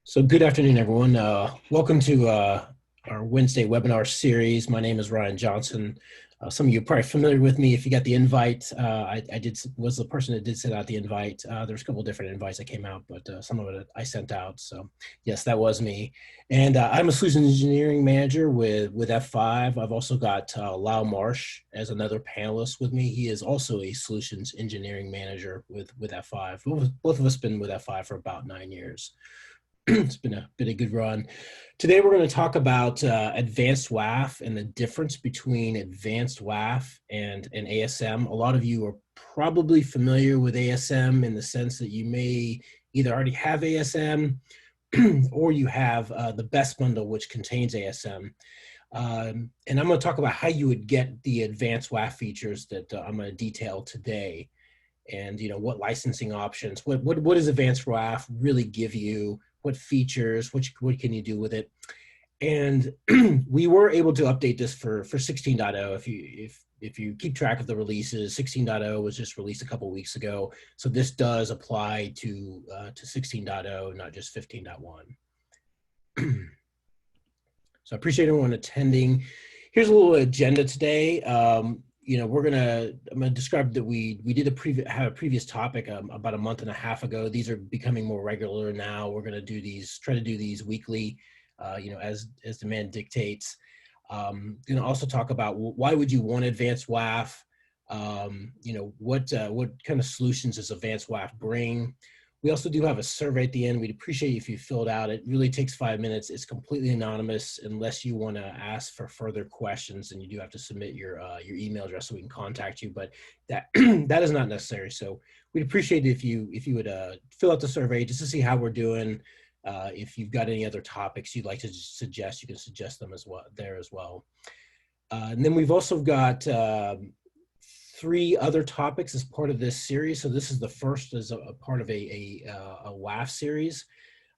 So good afternoon, everyone. Welcome to our Wednesday webinar series. My name is Ryan Johnson. Some of you are probably familiar with me if you got the invite. Was the person that did send out the invite. There's a couple of different invites that came out, but some of it I sent out. So yes, that was me. And I'm a solutions engineering manager with F5. I've also got Lau Marsh as another panelist with me. He is also a solutions engineering manager with F5. Both of us been with F5 for about 9 years. It's been a good run. Today we're going to talk about Advanced WAF and the difference between Advanced WAF and an ASM. A lot of you are probably familiar with ASM in the sense that you may either already have ASM or you have the best bundle, which contains ASM. And I'm going to talk about how you would get the Advanced WAF features that I'm going to detail today. And what licensing options, what does Advanced WAF really give you? What features, what can you do with it? And we were able to update this for 16.0. If you keep track of the releases, 16.0 was just released a couple weeks ago. So this does apply to 16.0, not just 15.1. So I appreciate everyone attending. Here's a little agenda today. I'm gonna describe that we did have a previous topic about a month and a half ago. These are becoming more regular now. We're gonna try to do these weekly, as demand dictates. Gonna also talk about why would you want Advanced WAF? What kind of solutions does Advanced WAF bring? We also do have a survey at the end. We'd appreciate if you filled out. It really takes 5 minutes. It's completely anonymous unless you want to ask for further questions, and you do have to submit your email address so we can contact you. But that that is not necessary. So we'd appreciate it if you would fill out the survey just to see how we're doing. If you've got any other topics you'd like to suggest, you can suggest them as well. And then we've also got 3 other topics as part of this series. So this is the first as a part of a WAF series.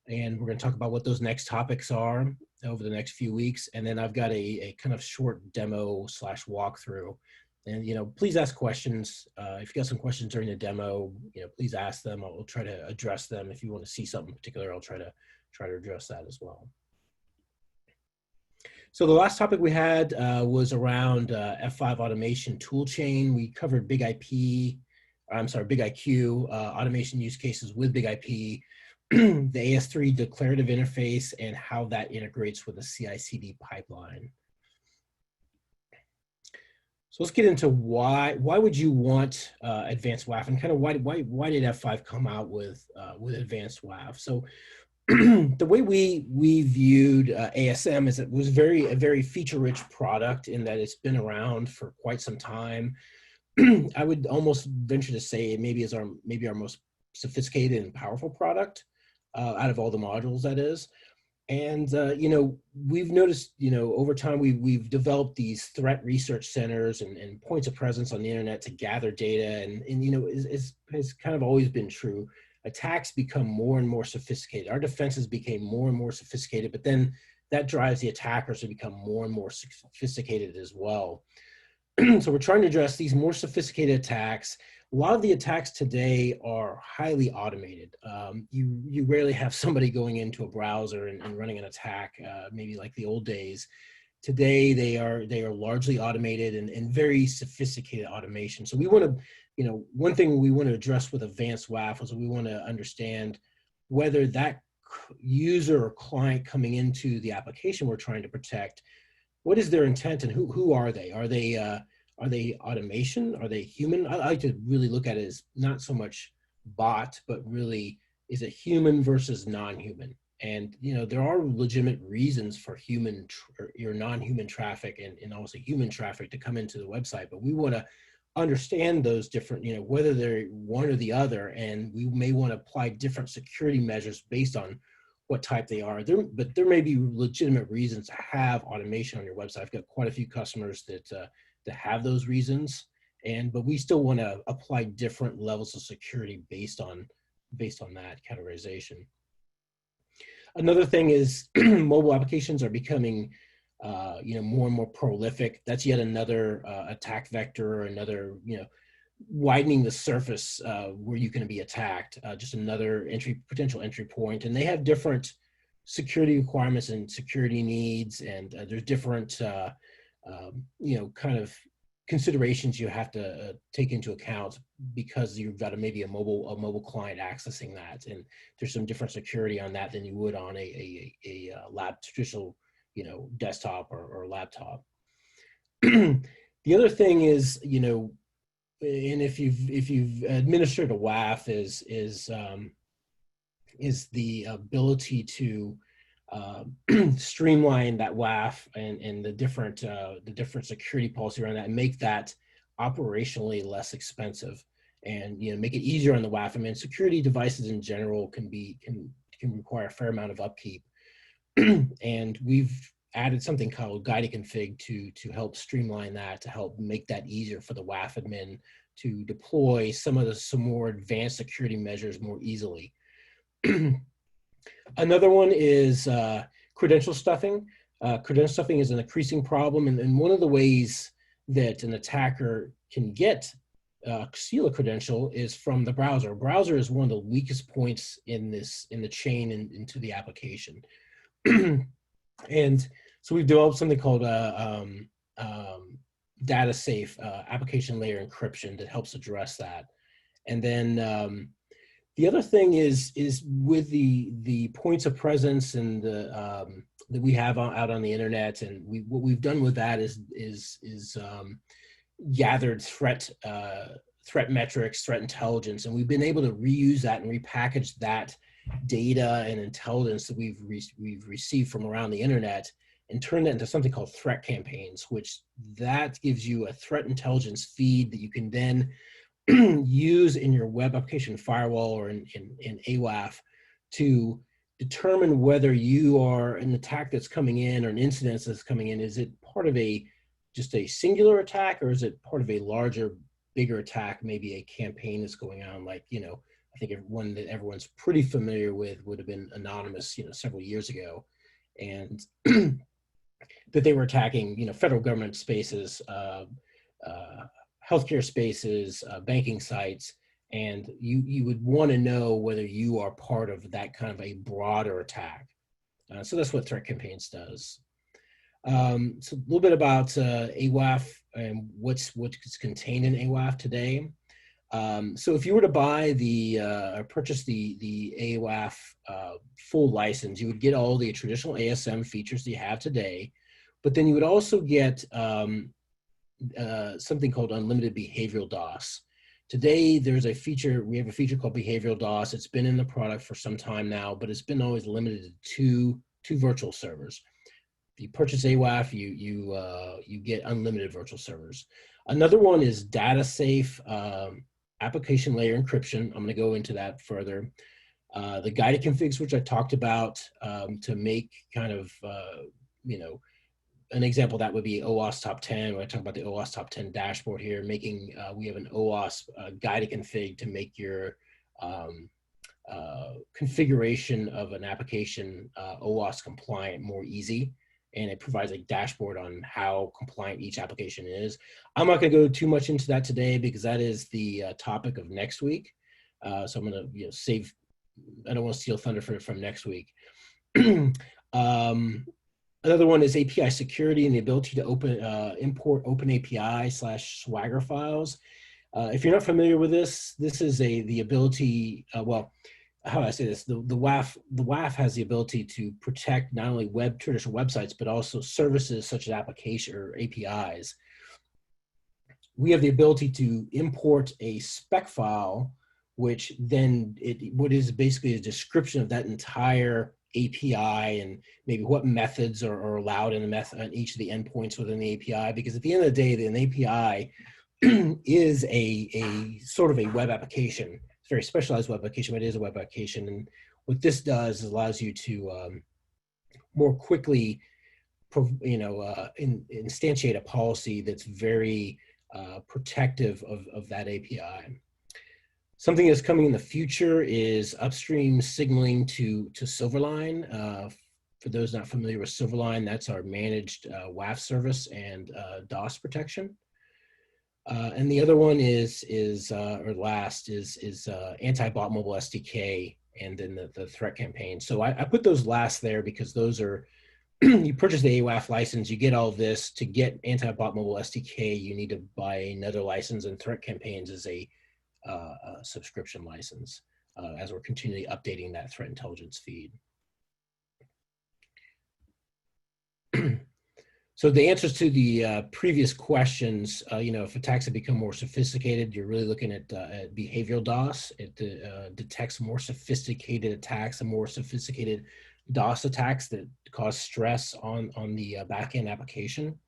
And we're going to talk about what those next topics are over the next few weeks. And then I've got a kind of short demo / walkthrough. And, please ask questions. If you got some questions during the demo, please ask them. I'll try to address them. If you want to see something in particular, I'll try to address that as well. So the last topic we had was around F5 automation toolchain. We covered Big IQ automation use cases with Big IP, the AS3 declarative interface, and how that integrates with the CI/CD pipeline. So let's get into why would you want Advanced WAF, and kind of why did F5 come out with Advanced WAF? So the way we viewed ASM is it was a very feature-rich product in that it's been around for quite some time. I would almost venture to say it maybe is our most sophisticated and powerful product out of all the modules, that is. And we've noticed over time we've developed these threat research centers and points of presence on the internet to gather data, and it's kind of always been true. Attacks become more and more sophisticated. Our defenses became more and more sophisticated, but then that drives the attackers to become more and more sophisticated as well. So we're trying to address these more sophisticated attacks. A lot of the attacks today are highly automated. You rarely have somebody going into a browser and running an attack, maybe like the old days. Today, they are largely automated and very sophisticated automation. So we want to, one thing we want to address with Advanced WAF is we want to understand whether that user or client coming into the application we're trying to protect, what is their intent and who are they? Are they automation? Are they human? I like to really look at it as not so much bot, but really is it human versus non-human? And there are legitimate reasons for your non-human traffic and also human traffic to come into the website, but we want to understand those different, whether they're one or the other, and we may want to apply different security measures based on what type they are. But there may be legitimate reasons to have automation on your website. I've got quite a few customers that have those reasons, but we still want to apply different levels of security based on that categorization. Another thing is mobile applications are becoming more and more prolific. That's yet another attack vector, or another widening the surface where you can be attacked, just another potential entry point. And they have different security requirements and security needs, and there's different kind of considerations you have to take into account because you've got maybe a mobile client accessing that, and there's some different security on that than you would on a traditional desktop or laptop. The other thing is, and if you've administered a WAF, is the ability to streamline that WAF and the different security policy around that, and make that operationally less expensive, and make it easier on the WAF. I mean, security devices in general can require a fair amount of upkeep, and we've added something called guided config to help streamline that, to help make that easier for the WAF admin to deploy some more advanced security measures more easily. Another one is credential stuffing. Credential stuffing is an increasing problem, and one of the ways that an attacker can steal a credential is from the browser. Browser is one of the weakest points in the chain into the application. And so we've developed something called DataSafe, application layer encryption, that helps address that. And then the other thing is with the points of presence and that we have out on the internet, and what we've done with that is gathered threat metrics, threat intelligence, and we've been able to reuse that and repackage that data and intelligence that we've received from around the internet and turn that into something called threat campaigns, which that gives you a threat intelligence feed that you can then use in your web application firewall or in AWAF to determine whether you are an attack that's coming in or an incident that's coming in. Is it part of just a singular attack, or is it part of a larger, bigger attack, maybe a campaign that's going on? Like, I think one that everyone's pretty familiar with would have been Anonymous, several years ago, and that they were attacking, federal government spaces, healthcare spaces, banking sites, and you would want to know whether you are part of that kind of a broader attack. So that's what threat campaigns does. So a little bit about AWAF and what's contained in AWAF today. So if you were to buy or purchase the AWAF full license, you would get all the traditional ASM features that you have today, but then you would also get something called unlimited behavioral DOS. Today, we have a feature called behavioral DOS. It's been in the product for some time now, but it's been always limited to two virtual servers. If you purchase AWAF, you get unlimited virtual servers. Another one is DataSafe, application layer encryption. I'm going to go into that further. The guided configs, which I talked about, to make kind of, an example that would be OWASP top 10. When I talk about the OWASP top 10 dashboard here, we have an OWASP guided config to make your configuration of an application OWASP compliant more easy. And it provides a dashboard on how compliant each application is. I'm not going to go too much into that today because that is the topic of next week. So I'm going to save. I don't want to steal thunder from next week. Another one is API security and the ability to import open API / Swagger files. If you're not familiar with this is the ability. How do I say this? The WAF has the ability to protect not only traditional websites, but also services such as application or APIs. We have the ability to import a spec file, which then what is basically a description of that entire API and maybe what methods are allowed in on each of the endpoints within the API. Because at the end of the day, an API is a sort of a web application. Very specialized web application, but it is a web application. And what this does is allows you to more quickly, instantiate a policy that's very protective of that API. Something that's coming in the future is upstream signaling to Silverline. For those not familiar with Silverline, that's our managed WAF service and DOS protection. And the other one is AntiBot Mobile SDK, and then the threat campaign. So I put those last there because those are, you purchase the AWAF license, you get all of this. To get AntiBot Mobile SDK, you need to buy another license, and threat campaigns is a subscription license, as we're continually updating that threat intelligence feed. So the answers to the previous questions, if attacks have become more sophisticated, you're really looking at behavioral DOS. It detects more sophisticated attacks and more sophisticated DOS attacks that cause stress on the backend application.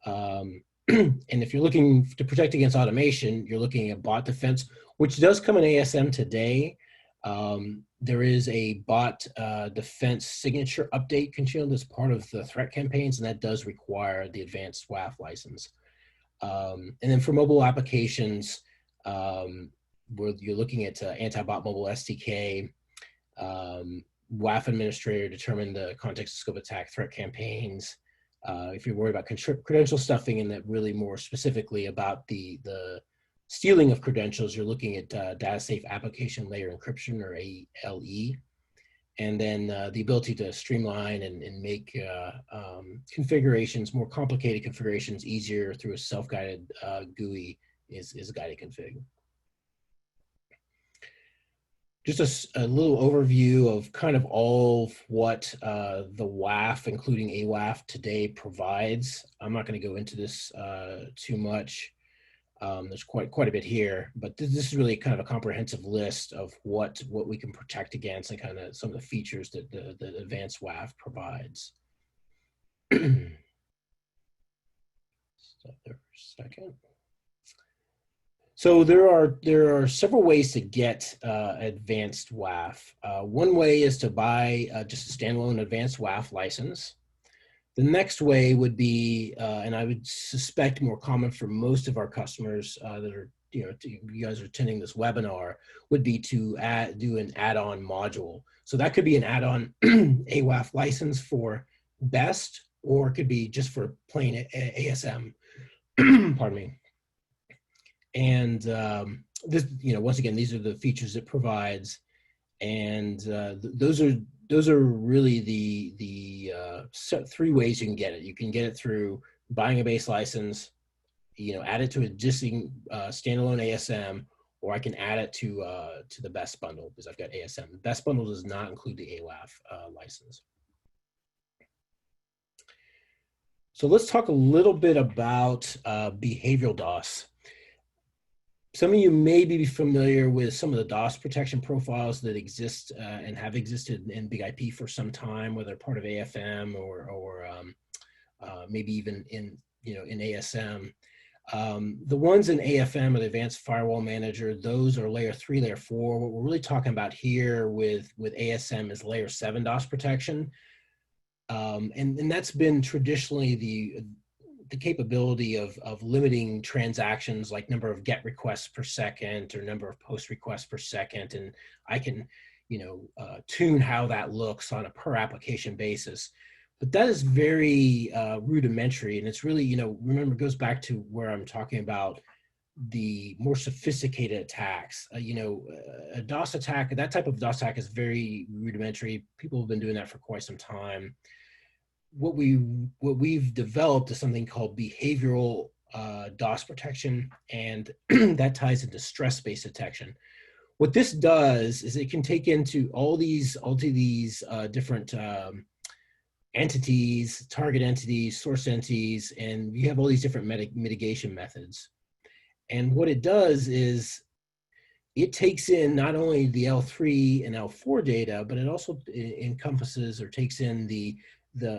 And if you're looking to protect against automation, you're looking at bot defense, which does come in ASM today. There is a bot defense signature update continuum that's part of the threat campaigns, and that does require the Advanced WAF license. And then for mobile applications, where you're looking at AntiBot Mobile SDK, WAF administrator, determine the context and scope attack threat campaigns. If you're worried about credential stuffing, and that really more specifically about the stealing of credentials, you're looking at DataSafe application layer encryption, or ALE. And then the ability to streamline and make configurations, more complicated configurations, easier through a self-guided GUI is guided config. Just a little overview of kind of all of what the WAF, including AWAF today, provides. I'm not going to go into this too much. There's quite a bit here, but this is really kind of a comprehensive list of what we can protect against, and kind of some of the features that the Advanced WAF provides. Stop there for a second. So there are several ways to get Advanced WAF. One way is to buy just a standalone Advanced WAF license. The next way would be, and I would suspect more common for most of our customers that are, you guys are attending this webinar, would be to do an add-on module. So that could be an add-on AWAF license for BEST, or it could be just for plain ASM. Pardon me. And this, once again, these are the features it provides, and those are really the three ways you can get it. You can get it through buying a base license, add it to an existing standalone ASM, or I can add it to the BEST bundle because I've got ASM. The BEST bundle does not include the AWAF license. So let's talk a little bit about behavioral DOS. Some of you may be familiar with some of the DOS protection profiles that exist and have existed in Big IP for some time, whether part of AFM or maybe even in ASM. The ones in AFM, or the Advanced Firewall Manager, those are layer 3, layer 4. What we're really talking about here with ASM is layer 7 DOS protection, and that's been traditionally the capability of limiting transactions, like number of GET requests per second or number of POST requests per second. And I can, tune how that looks on a per application basis. But that is very rudimentary. And it's really, remember, it goes back to where I'm talking about the more sophisticated attacks. A DOS attack, that type of DOS attack is very rudimentary. People have been doing that for quite some time. What we've developed is something called behavioral DOS protection, and that ties into stress-based detection. What this does is it can take into all these different entities, target entities, source entities, and you have all these different mitigation methods. And what it does is it takes in not only the L3 and L4 data, but it also encompasses or takes in the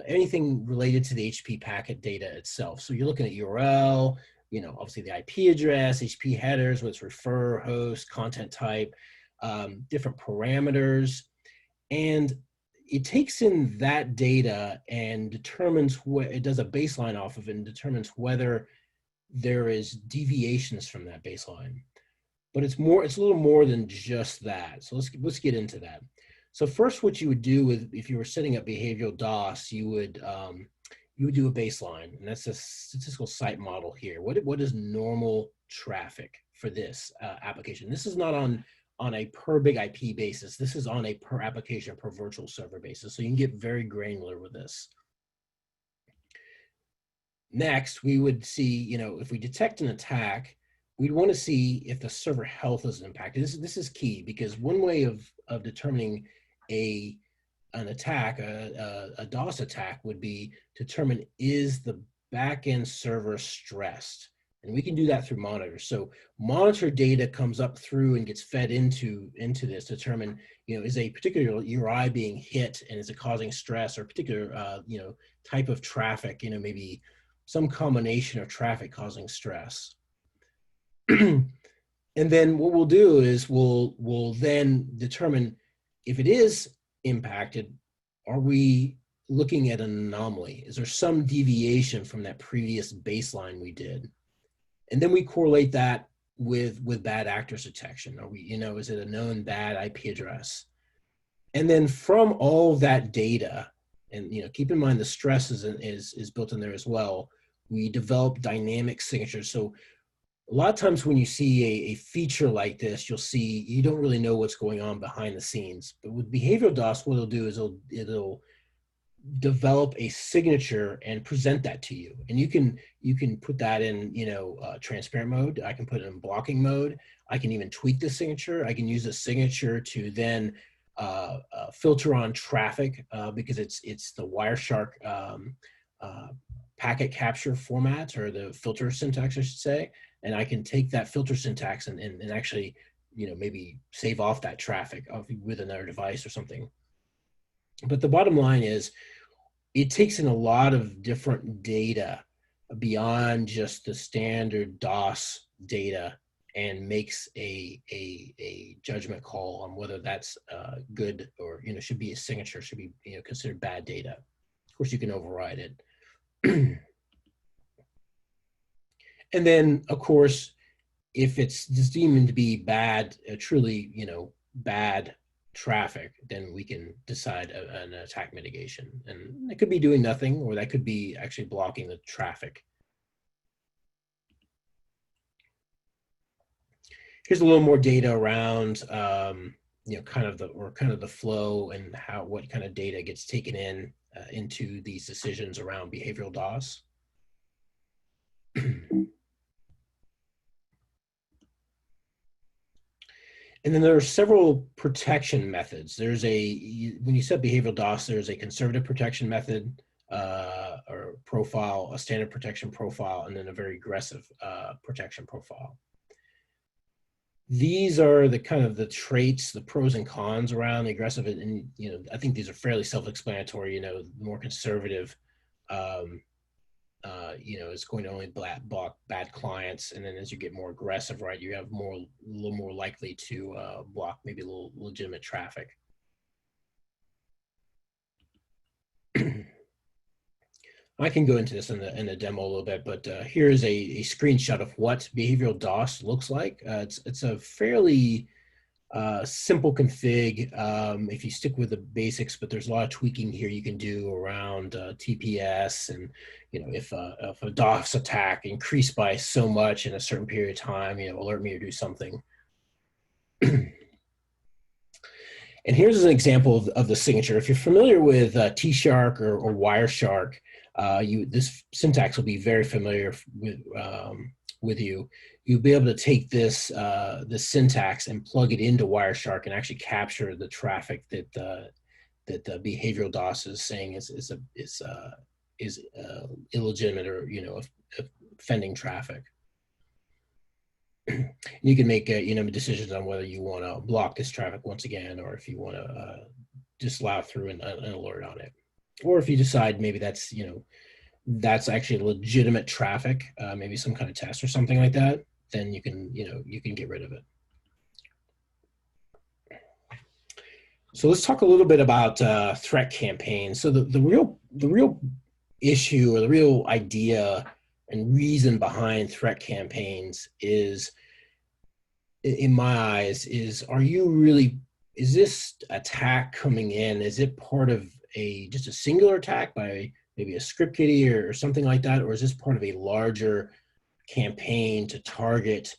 anything related to the HP packet data itself. So you're looking at URL, obviously the IP address, HP headers, what's refer, host, content type, different parameters, and it takes in that data and determines what it does a baseline off of, and determines whether there is deviations from that baseline. But it's a little more than just that. So let's get into that. So first, what you would do if you were setting up behavioral DOS, you would do a baseline, and that's a statistical site model here. What is normal traffic for this application? This is not on on a per big IP basis. This is on a per application, per virtual server basis. So you can get very granular with this. Next, we would see, if we detect an attack, we'd want to see if the server health is impacted. This is key, because one way of determining an attack, a DOS attack, would be to determine, is the backend server stressed? And we can do that through monitors. So monitor data comes up through and gets fed into this to determine, is a particular URI being hit, and is it causing stress, or a particular, type of traffic, maybe some combination of traffic causing stress. And then what we'll do is we'll then determine, if it is impacted, are we looking at an anomaly? Is there some deviation from that previous baseline we did? And then we correlate that with bad actors detection. Are we, is it a known bad IP address? And then from all of that data, and keep in mind the stress is built in there as well, we develop dynamic signatures. So a lot of times when you see a feature like this, you'll see you don't really know what's going on behind the scenes. But with behavioral DOS, what it'll do is it'll develop a signature and present that to you. And you can put that in transparent mode. I can put it in blocking mode. I can even tweak the signature. I can use a signature to then filter on traffic because it's the Wireshark packet capture format, or the filter syntax, I should say. And I can take that filter syntax and actually, maybe save off that traffic with another device or something. But the bottom line is, it takes in a lot of different data beyond just the standard DOS data, and makes a judgment call on whether that's good, or should be a signature, should be considered bad data. Of course, you can override it. And then, of course, if it's deemed to be bad, truly, bad traffic, then we can decide an attack mitigation. And it could be doing nothing, or that could be actually blocking the traffic. Here's a little more data around, kind of the flow, and what kind of data gets taken in into these decisions around behavioral DOS. And then there are several protection methods. There's when you set behavioral DOS, there's a conservative protection method, or profile, a standard protection profile, and then a very aggressive protection profile. These are the kind of the traits, the pros and cons around the aggressive, and I think these are fairly self-explanatory. The more conservative, is going to only block bad clients, and then as you get more aggressive, right, you have a little more likely to block maybe a little legitimate traffic. I can go into this in the demo a little bit, but here is a screenshot of what behavioral DOS looks like. It's a fairly simple config if you stick with the basics, but there's a lot of tweaking here you can do around TPS, and if a DOS attack increased by so much in a certain period of time, alert me or do something. And here's an example of the signature. If you're familiar with T-Shark or Wireshark, this syntax will be very familiar with you. You'll be able to take this syntax and plug it into Wireshark and actually capture the traffic that the behavioral DOS is saying is illegitimate, or offending traffic. You can make decisions on whether you want to block this traffic once again, or if you want to just allow through an alert on it, or if you decide maybe that's that's actually legitimate traffic, maybe some kind of test or something like that, then you can get rid of it. So let's talk a little bit about threat campaigns. So the real issue, or the real idea and reason behind threat campaigns is, in my eyes, is this attack coming in, is it part of just a singular attack by maybe a script kiddie or something like that, or is this part of a larger campaign to target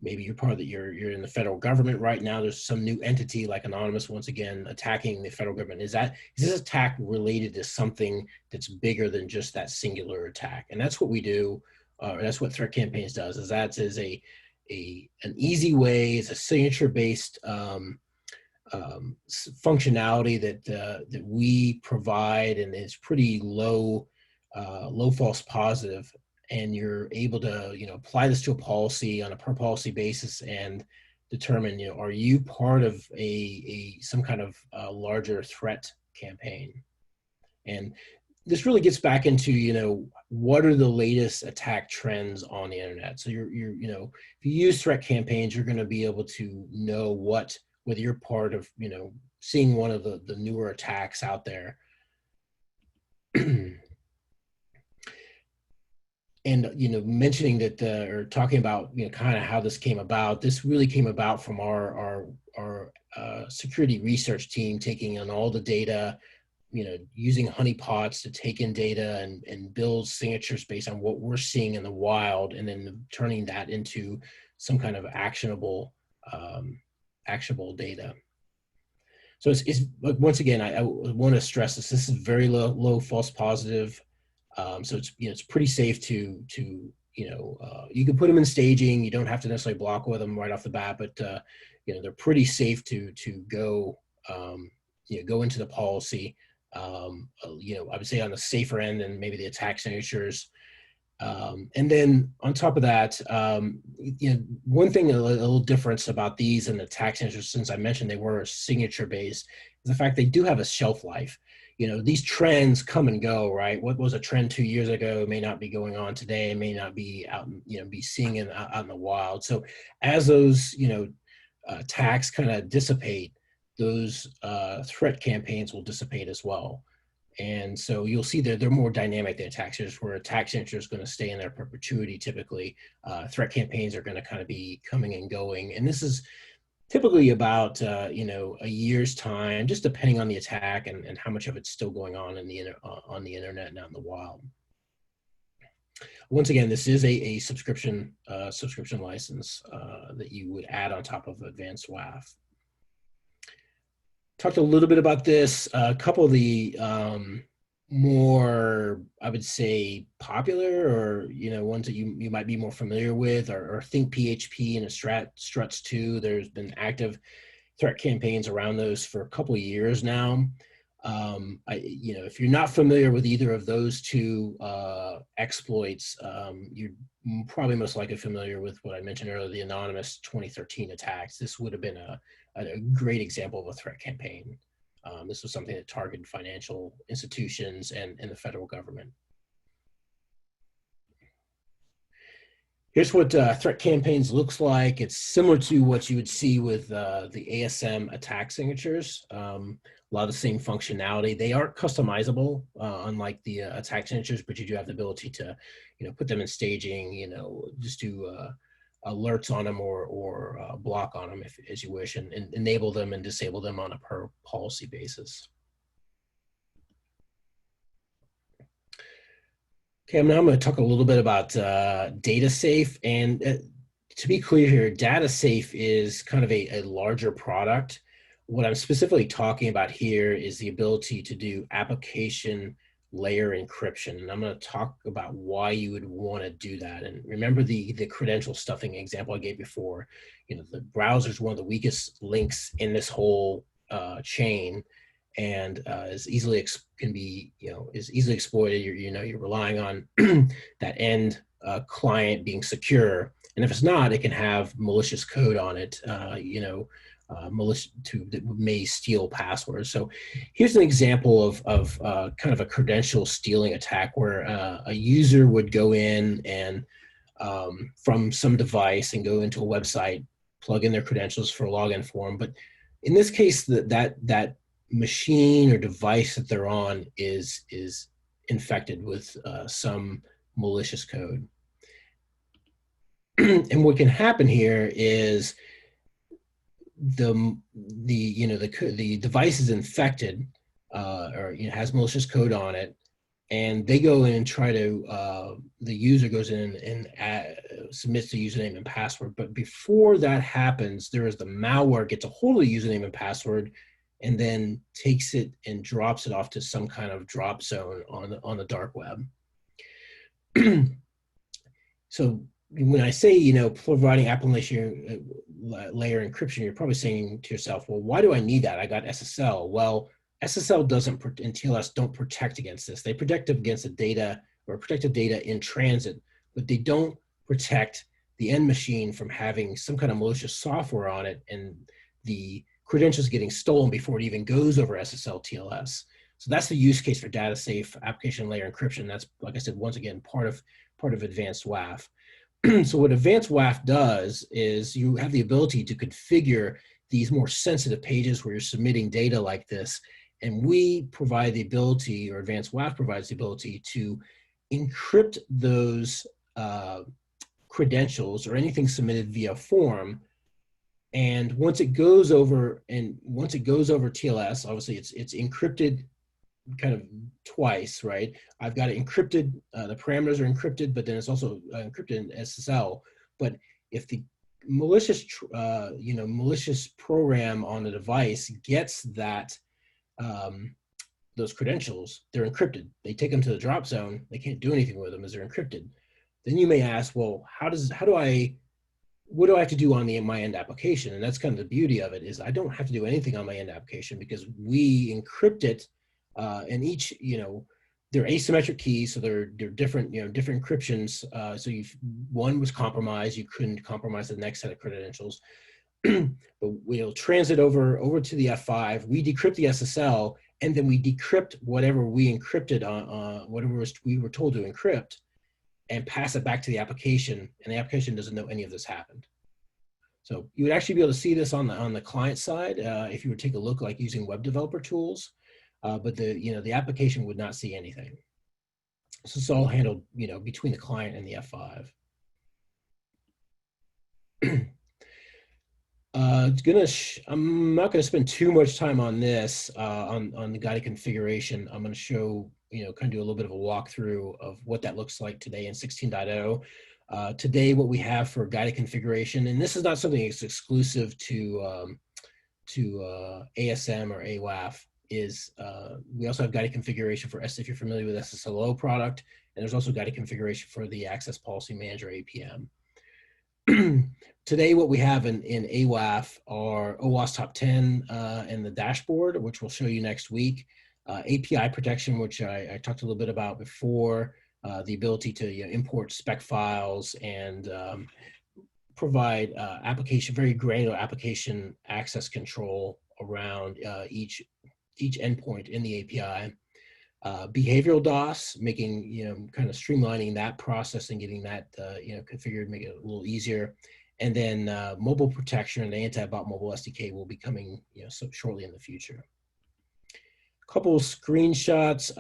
maybe you're part of you're in the federal government right now. There's some new entity like Anonymous once again attacking the federal government. Is this attack related to something that's bigger than just that singular attack? And that's what we do. That's what Threat Campaigns does. Is that is an easy way. It's a signature based functionality that we provide, and it's pretty low false positive, and you're able to apply this to a policy on a per policy basis and determine are you part of some kind of larger threat campaign. And this really gets back into what are the latest attack trends on the internet. So you're if you use Threat Campaigns, you're going to be able to know whether you're part of seeing one of the newer attacks out there. And mentioning that or talking about kind of how this came about. This really came about from our security research team taking on all the data, using honeypots to take in data and build signatures based on what we're seeing in the wild, and then turning that into some kind of actionable data. So it's once again, I want to stress this. This is very low false positive. So it's pretty safe to you can put them in staging. You don't have to necessarily block with them right off the bat, but they're pretty safe to go go into the policy. I would say on the safer end than maybe the attack signatures. And then on top of that, one thing a little difference about these and the attack signatures, since I mentioned they were signature based, is the fact they do have a shelf life. These trends come and go, right? What was a trend 2 years ago may not be going on today, may not be out, be seeing it out in the wild. So as those, attacks kind of dissipate, those threat campaigns will dissipate as well. And so you'll see that they're more dynamic than attack signatures, where attack signature is going to stay in their perpetuity typically. Threat campaigns are going to kind of be coming and going. And this is typically about a year's time, just depending on the attack and how much of it's still going on in the internet and out in the wild. Once again, this is a subscription license that you would add on top of Advanced WAF. Talked a little bit about this. A couple of the more, I would say, popular or ones that you might be more familiar with or Think PHP and Struts 2. There's been active threat campaigns around those for a couple of years now. If you're not familiar with either of those two exploits, you're probably most likely familiar with what I mentioned earlier, the anonymous 2013 attacks. This would have been a great example of a threat campaign. This was something that targeted financial institutions and the federal government. Here's what threat campaigns looks like. It's similar to what you would see with the ASM attack signatures. A lot of the same functionality. They aren't customizable, unlike the attack signatures, but you do have the ability to, put them in staging, just do alerts on them or block on them as you wish, and enable them and disable them on a per policy basis. Okay, now I'm going to talk a little bit about DataSafe. And to be clear here, DataSafe is kind of a larger product. What I'm specifically talking about here is the ability to do application layer encryption. And I'm going to talk about why you would want to do that. And remember the credential stuffing example I gave before. The browser is one of the weakest links in this whole chain, and is easily exploited. You're relying on that end client being secure, and if it's not, it can have malicious code on it. Malicious that may steal passwords. So here's an example of kind of a credential stealing attack where a user would go in and from some device and go into a website, plug in their credentials for a login form. But in this case, that machine or device that they're on is infected with some malicious code. And what can happen here is the device is infected or has malicious code on it, and they go in and try to the user goes in and submits the username and password. But before that happens, there is the malware gets a hold of the username and password, and then takes it and drops it off to some kind of drop zone on the dark web. So when I say, providing application layer encryption, you're probably saying to yourself, well, why do I need that? I got SSL. Well, SSL doesn't, and TLS don't protect against this. They protect against the data or protected data in transit, but they don't protect the end machine from having some kind of malicious software on it and the credentials getting stolen before it even goes over SSL TLS. So that's the use case for DataSafe application layer encryption. That's, like I said, once again, part of Advanced WAF. So what Advanced WAF does is you have the ability to configure these more sensitive pages where you're submitting data like this, and we provide the ability, or Advanced WAF provides the ability to encrypt those credentials or anything submitted via form. And once it goes over TLS, obviously it's encrypted kind of twice, right? I've got it encrypted, the parameters are encrypted, but then it's also encrypted in SSL. But if the malicious program on the device gets that, those credentials, they're encrypted. They take them to the drop zone. They can't do anything with them as they're encrypted. Then you may ask, well, what do I have to do on my end application? And that's kind of the beauty of it, is I don't have to do anything on my end application because we encrypt it, and each, they're asymmetric keys, so they're different, different encryptions. So if one was compromised, you couldn't compromise the next set of credentials. But we'll transit over to the F5. We decrypt the SSL, and then we decrypt whatever we encrypted on whatever we were told to encrypt, and pass it back to the application, and the application doesn't know any of this happened. So you would actually be able to see this on the client side if you were to take a look like using web developer tools, but the application would not see anything. So it's all handled between the client and the F5. I'm not going to spend too much time on this on the guided configuration. I'm going to show, kind of do a little bit of a walkthrough of what that looks like today in 16.0. Today, what we have for guided configuration, and this is not something that's exclusive to ASM or AWAF, is we also have guided configuration for if you're familiar with SSLO product, and there's also guided configuration for the Access Policy Manager APM. Today, what we have in AWAF are OWASP top 10 and the dashboard, which we'll show you next week. API protection, which I talked a little bit about before, the ability to import spec files and provide very granular application access control around each endpoint in the API. Behavioral DOS, making, kind of streamlining that process and getting that, configured, make it a little easier. And then mobile protection and the AntiBot Mobile SDK will be coming, shortly in the future. A couple of screenshots.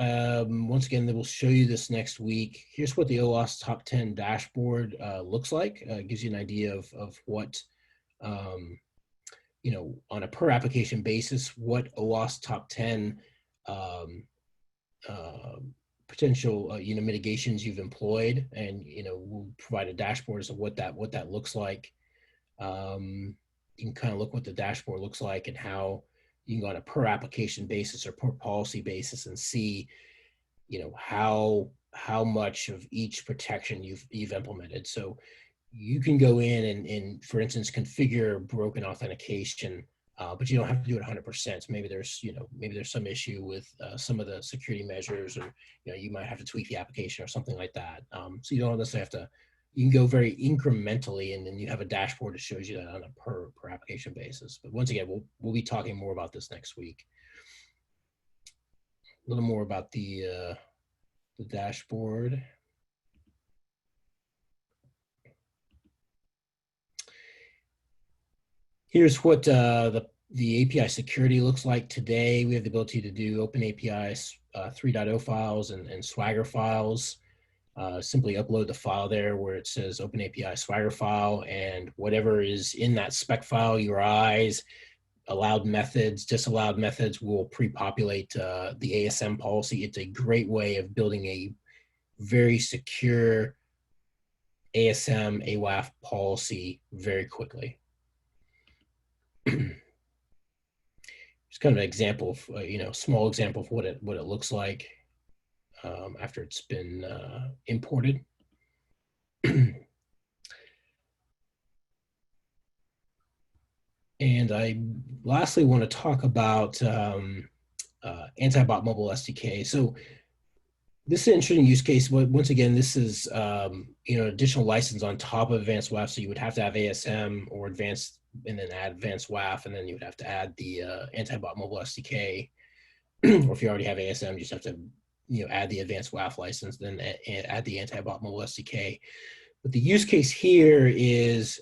Once again, they will show you this next week. Here's what the OWASP top 10 dashboard looks like. It gives you an idea of what, on a per application basis, what OWASP top 10 potential mitigations you've employed, and we'll provide a dashboard as to what that looks like. You can kind of look what the dashboard looks like and how you can go on a per application basis or per policy basis and see how much of each protection you've implemented. So you can go in and for instance configure broken authentication, but you don't have to do it 100%. Maybe there's some issue with some of the security measures, or you might have to tweak the application or something like that. So you don't necessarily have to. You can go very incrementally, and then you have a dashboard that shows you that on a per application basis. But once again, we'll be talking more about this next week. A little more about the dashboard. Here's what the API security looks like today. We have the ability to do Open APIs 3.0 files and Swagger files. Simply upload the file there where it says Open API Swagger file, and whatever is in that spec file, URIs, allowed methods, disallowed methods, will pre-populate the ASM policy. It's a great way of building a very secure ASM, AWAF policy very quickly. Just kind of an example of, small example of what it looks like after it's been imported. And I lastly want to talk about AntiBot Mobile SDK. So this is an interesting use case. Once again, this is additional license on top of Advanced WAF. So you would have to have ASM or Advanced, and then add Advanced WAF, and then you would have to add the AntiBot Mobile SDK. Or if you already have ASM, you just have to add the Advanced WAF license, then add the AntiBot Mobile SDK. But the use case here is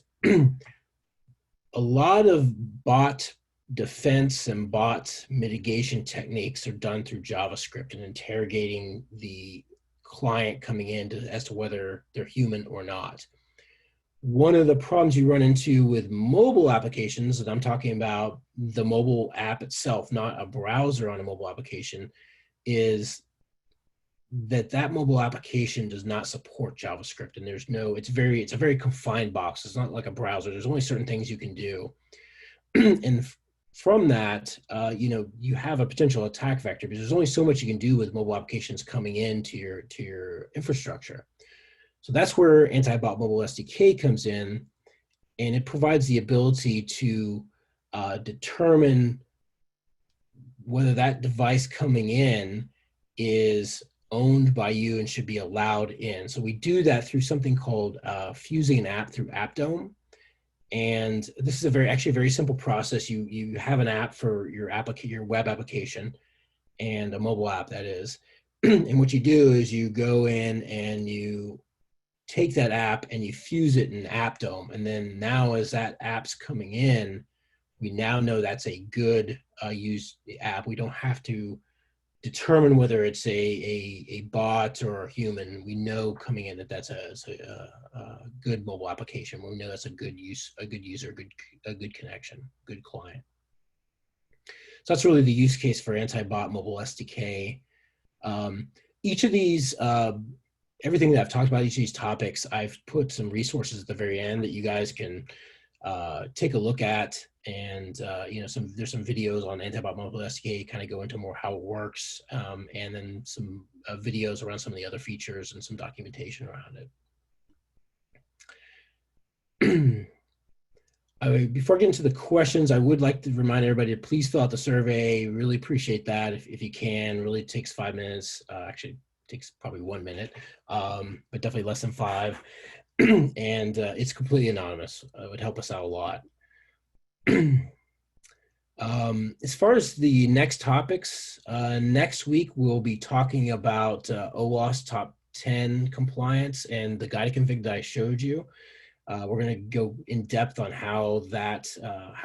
a lot of bot defense and bot mitigation techniques are done through JavaScript and interrogating the client coming in as to whether they're human or not. One of the problems you run into with mobile applications, and I'm talking about the mobile app itself, not a browser on a mobile application, is that mobile application does not support JavaScript, and it's a very confined box. It's not like a browser. There's only certain things you can do. And from that, you have a potential attack vector because there's only so much you can do with mobile applications coming into your infrastructure. So that's where AntiBot Mobile SDK comes in, and it provides the ability to determine whether that device coming in is owned by you and should be allowed in. So we do that through something called fusing an app through AppDome. And this is actually a very simple process. You have an app for your web application, and a mobile app, that is. And what you do is you go in and you take that app and you fuse it in AppDome. And then now as that app's coming in, we now know that's a good used app. We don't have to determine whether it's a bot or a human. We know coming in that that's a good mobile application. We know that's a good user, a good connection, good client. So that's really the use case for AntiBot Mobile SDK. Each of these, everything that I've talked about, each of these topics, I've put some resources at the very end that you guys can take a look at. And there's some videos on AntiBot Mobile SDK, kind of go into more how it works, and then some videos around some of the other features and some documentation around it. Before I get into the questions, I would like to remind everybody to please fill out the survey. Really appreciate that if you can. Really takes 5 minutes. Actually, takes probably 1 minute, but definitely less than 5. And it's completely anonymous. It would help us out a lot. As far as the next topics, next week we'll be talking about OWASP top 10 compliance and the guide config that I showed you. We're going to go in depth on how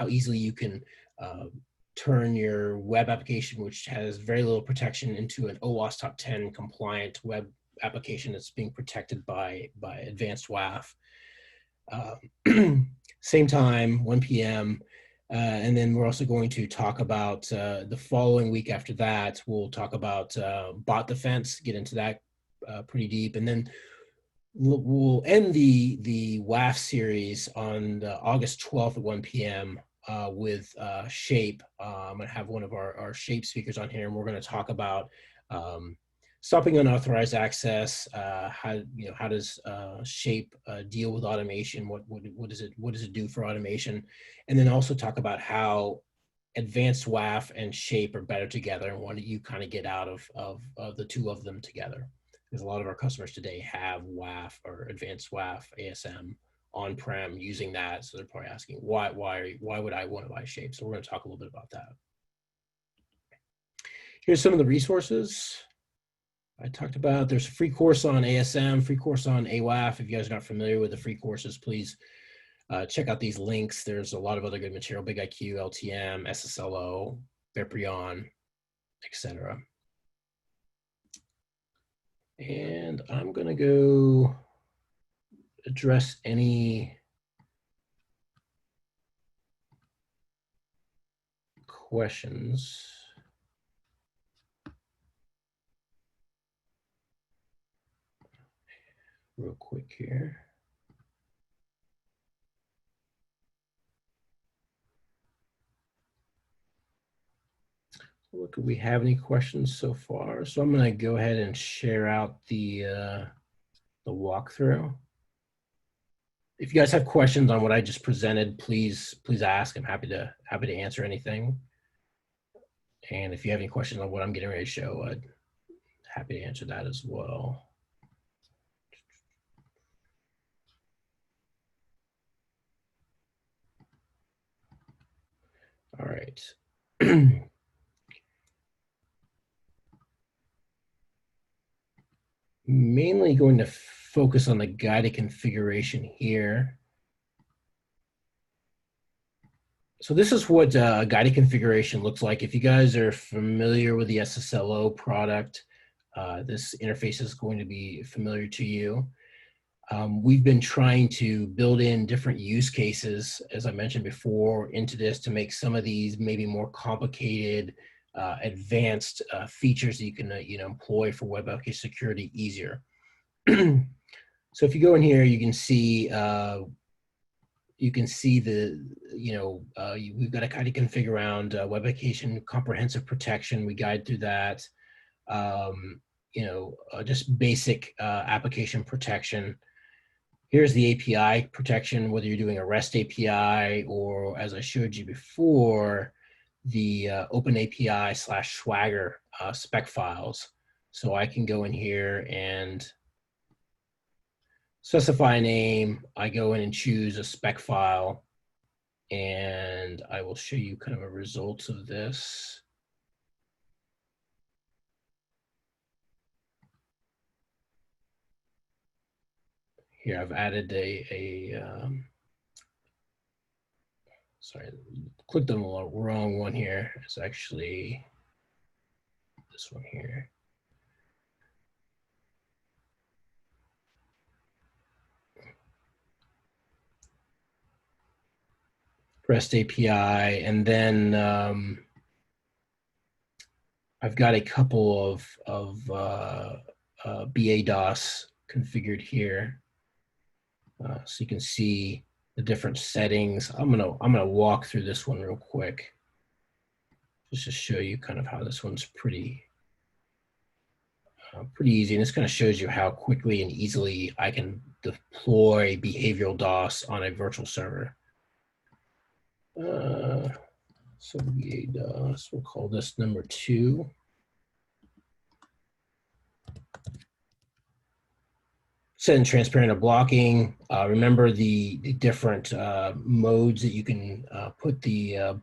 easily you can turn your web application, which has very little protection, into an OWASP top 10 compliant web application that's being protected by Advanced WAF. Same time, 1 p.m. And then we're also going to talk about the following week after that. We'll talk about bot defense, get into that pretty deep. And then we'll end the WAF series on August 12th at 1 p.m. With Shape. I'm going to have one of our Shape speakers on here, and we're going to talk about stopping unauthorized access. How does Shape deal with automation? What does it do for automation? And then also talk about how Advanced WAF and Shape are better together, and what do you kind of get out of the two of them together? Because a lot of our customers today have WAF or Advanced WAF ASM on-prem using that, so they're probably asking why would I want to buy Shape? So we're going to talk a little bit about that. Here's some of the resources I talked about. There's a free course on ASM, free course on AWAF. If you guys are not familiar with the free courses, please check out these links. There's a lot of other good material: BigIQ, LTM, SSLO, Beprion, etc. And I'm going to go address any questions. Real quick here. Look, do we have any questions so far? So I'm going to go ahead and share out the walkthrough. If you guys have questions on what I just presented, please ask. I'm happy to answer anything. And if you have any questions on what I'm getting ready to show, I'd happy to answer that as well. All right. Mainly going to focus on the guided configuration here. So this is what guided configuration looks like. If you guys are familiar with the SSLO product, this interface is going to be familiar to you. We've been trying to build in different use cases, as I mentioned before, into this to make some of these maybe more complicated, advanced features that you can employ for web application security easier. So if you go in here, you can see we've got a guided config around web application comprehensive protection. We guide through that. Just basic application protection. Here's the API protection, whether you're doing a REST API or, as I showed you before, the Open API / Swagger spec files. So I can go in here and specify a name. I go in and choose a spec file, and I will show you kind of a results of this. Here I've added sorry, clicked on the wrong one here. It's actually this one here. REST API, and then I've got a couple of BA-DOS configured here, so you can see the different settings. I'm gonna walk through this one real quick, just to show you kind of how this one's pretty easy, and this kind of shows you how quickly and easily I can deploy behavioral DOS on a virtual server. So BA-DOS, we'll call this number 2. Set and transparent of blocking. Remember the different modes that you can put the.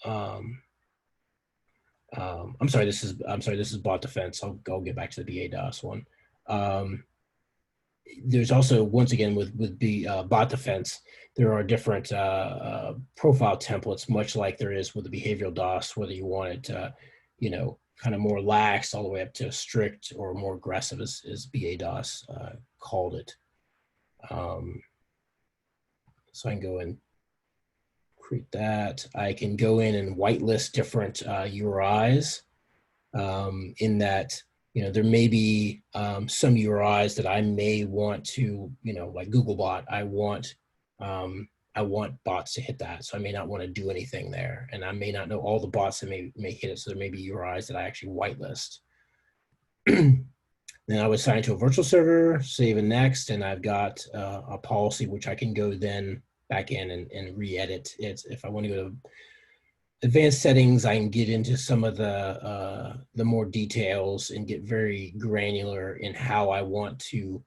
I'm sorry. This is bot defense. I'll get back to the BA-DOS one. There's also, once again, with the bot defense, there are different profile templates, much like there is with the behavioral DOS, whether you want it to, kind of more lax all the way up to strict or more aggressive, as BA-DOS called it. So I can go and create that. I can go in and whitelist different URIs in that, there may be some URIs that I may want to, like Googlebot, I want bots to hit that. So I may not want to do anything there. And I may not know all the bots that may hit it. So there may be URIs that I actually whitelist. Then I would assign it to a virtual server, save and next, and I've got a policy which I can go then back in and re-edit it. If I want to go to advanced settings, I can get into some of the more details and get very granular in how I want to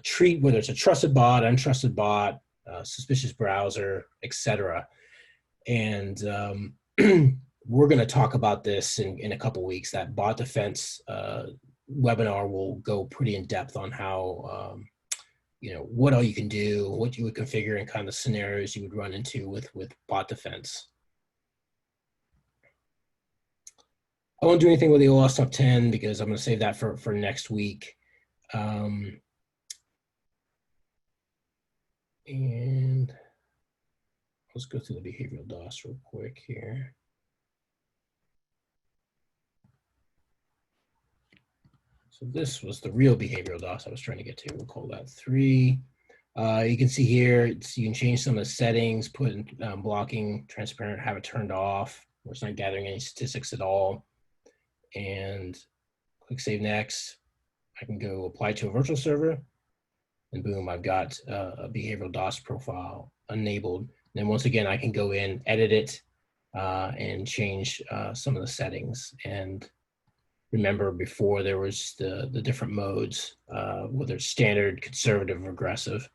treat, whether it's a trusted bot, untrusted bot, suspicious browser, etc. And we're going to talk about this in a couple weeks. That bot defense webinar will go pretty in depth on how, what all you can do, what you would configure, and kind of scenarios you would run into with bot defense. I won't do anything with the OWASP top 10 because I'm going to save that for next week. And let's go through the behavioral DOS real quick here. So this was the real behavioral DOS I was trying to get to. We'll call that 3. You can see here, you can change some of the settings, put in blocking, transparent, have it turned off. where it's not gathering any statistics at all. And click Save Next. I can go apply to a virtual server, and boom, I've got a behavioral DOS profile enabled. And then once again, I can go in, edit it, and change some of the settings. And remember, before there was the different modes, whether it's standard, conservative, or aggressive.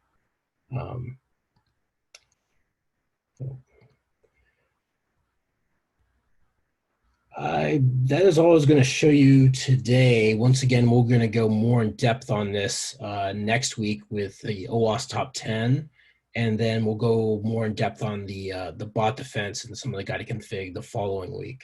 That is all I was going to show you today. Once again, we're going to go more in depth on this next week with the OWASP top 10. And then we'll go more in depth on the bot defense and some of the guided config the following week.